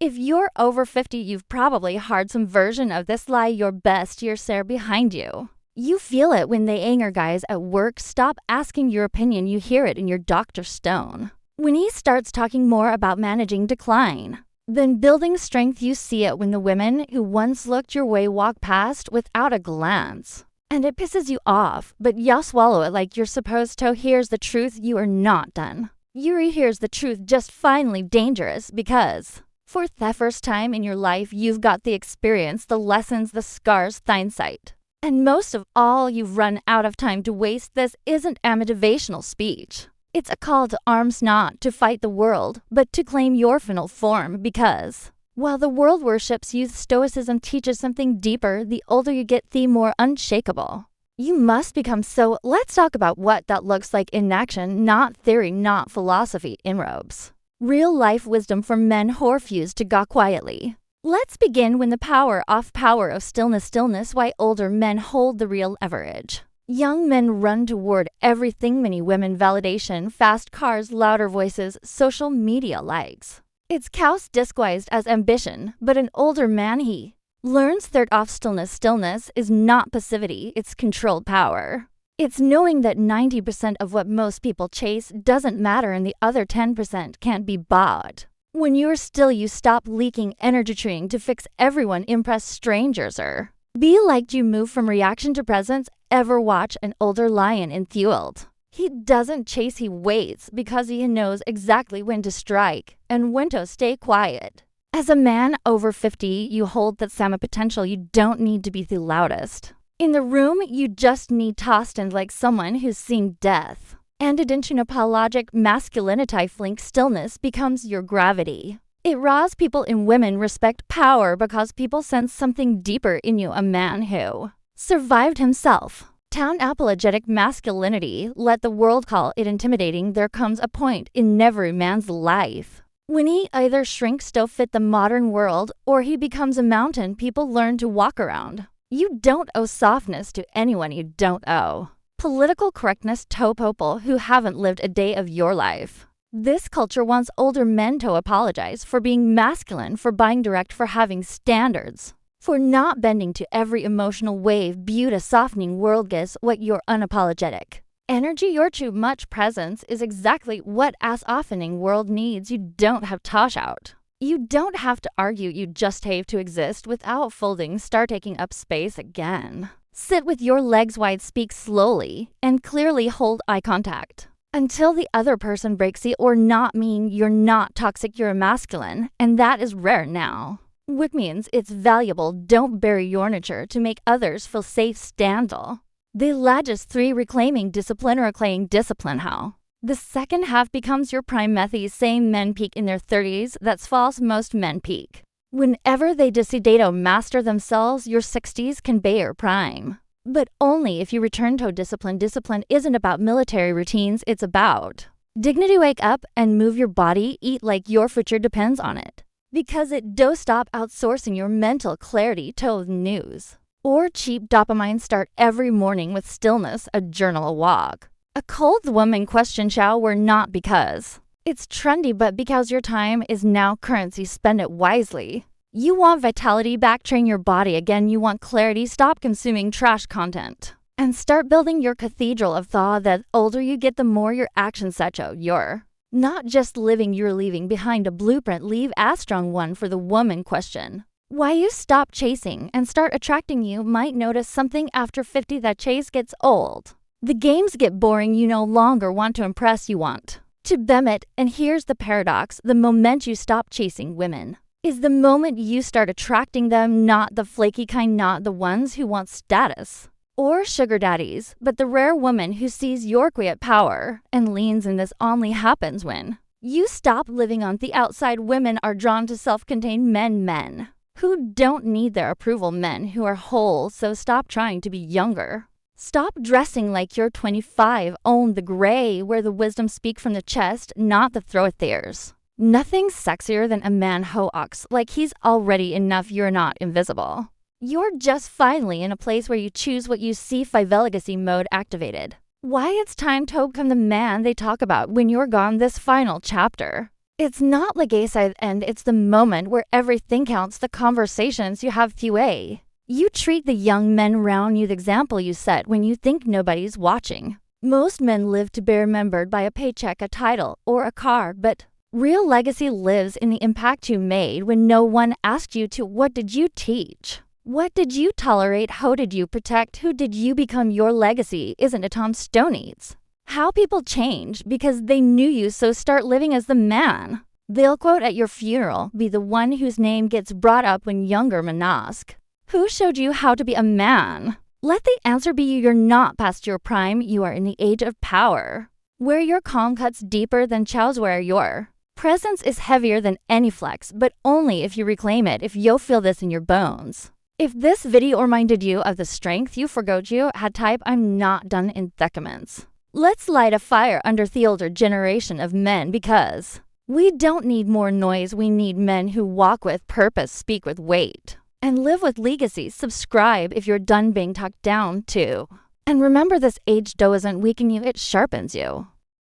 If you're over 50, you've probably heard some version of this lie your best years there behind you. You feel it when they anger guys at work. Stop asking your opinion. You hear it in your Dr. Stone. When he starts talking more about managing decline than building strength, you see it when the women who once looked your way walk past without a glance. And it pisses you off, but you swallow it like you're supposed to. Here's the truth, you are not done. Yuri hears the truth just finally dangerous because for the first time in your life, you've got the experience, the lessons, the scars, hindsight. And most of all, you've run out of time to waste. This isn't a motivational speech. It's a call to arms, not to fight the world, but to claim your final form, because while the world worships youth, Stoicism teaches something deeper. The older you get, the more unshakable you must become. So let's talk about what that looks like in action, not theory, not philosophy, in robes. Real life wisdom for men who refuse to go quietly. Let's begin with the power of stillness, why older men hold the real leverage. Young men run toward everything, many women, validation, fast cars, louder voices, social media likes. It's chaos disguised as ambition, but an older man, he learns third off stillness is not passivity, it's controlled power. It's knowing that 90% of what most people chase doesn't matter and the other 10% can't be bought. When you're still, you stop leaking energy trying to fix everyone, impress strangers, or be liked. You move from reaction to presence. Ever watch an older lion enthralled? He doesn't chase, he waits because he knows exactly when to strike and when to stay quiet. As a man over 50, you hold that same potential. You don't need to be the loudest in the room, you just need to stand like someone who's seeing death. And attention, apologetic masculinity, flink stillness becomes your gravity. It raws people in women respect power because people sense something deeper in you, a man who survived himself. Town apologetic masculinity, let the world call it intimidating. There comes a point in every man's life when he either shrinks to fit the modern world or he becomes a mountain people learn to walk around. You don't owe softness to anyone you don't owe political correctness to people who haven't lived a day of your life. This culture wants older men to apologize for being masculine, for buying direct, for having standards, for not bending to every emotional wave. Beauty softening world, guess what? You're unapologetic energy. Your too much presence is exactly what as oftening world needs. You don't have to shout. You don't have to argue, you just have to exist without folding. Start taking up space again. Sit with your legs wide, speak slowly, and clearly hold eye contact until the other person breaks it or not. Mean you're not toxic, you're masculine, and that is rare now. Which means it's valuable. Don't bury your nature to make others feel safe. Standal. The Lages 3, reclaiming discipline, or reclaiming discipline. How? The second half becomes your prime method. Same men peak in their 30s. That's false. Most men peak whenever they decide to master themselves. Your 60s can be your prime, but only if you return to discipline. Discipline isn't about military routines. It's about dignity. Wake up and move your body. Eat like your future depends on it, because it do stop outsourcing your mental clarity to the news or cheap dopamine. Start every morning with stillness, a journal, a walk. A cold woman question shower, not because it's trendy, but because your time is now currency. Spend it wisely. You want vitality back, train your body again. You want clarity, stop consuming trash content and start building your cathedral of thought. The older you get, the more your actions set out. You're not just living, you're leaving behind a blueprint. Leave a strong one. For the woman question why you stop chasing and start attracting. You might notice something after 50. That chase gets old. The games get boring. You no longer want to impress, you want to bem it. And here's the paradox. The moment you stop chasing women is the moment you start attracting them. Not the flaky kind, not the ones who want status or sugar daddies, but the rare woman who sees your quiet power and leans in. This only happens when you stop living on the outside. Women are drawn to self-contained men who don't need their approval, men who are whole. So stop trying to be younger. Stop dressing like you're 25. Own the gray, where the wisdom speak from the chest, not the throat. There's nothing sexier than a man who acts like he's already enough. You're not invisible. You're just finally in a place where you choose what you see. 5 legacy mode activated. Why it's time to become the man they talk about when you're gone. This final chapter It's not legacy and it's the moment where everything counts, the conversations you have few. You treat the young men around you the example you set when you think nobody's watching. Most men live to be remembered by a paycheck, a title, or a car, but real legacy lives in the impact you made when no one asked you to. What did you teach? What did you tolerate? How did you protect? Who did you become? Your legacy isn't a Tom Stoney's. How people change because they knew you, so start living as the man. They'll quote at your funeral, be the one whose name gets brought up when younger men ask, who showed you how to be a man? Let the answer be you're not past your prime, you are in the age of power, where your calm cuts deeper than chows, where your presence is heavier than any flex, but only if you reclaim it, if you'll feel this in your bones. If this video reminded you of the strength you forgot you had, type I'm not done in deciments. Let's light a fire under the older generation of men, because we don't need more noise, we need men who walk with purpose, speak with weight, and live with legacy. Subscribe if you're done being talked down to. And remember, this age doesn't weaken you, it sharpens you.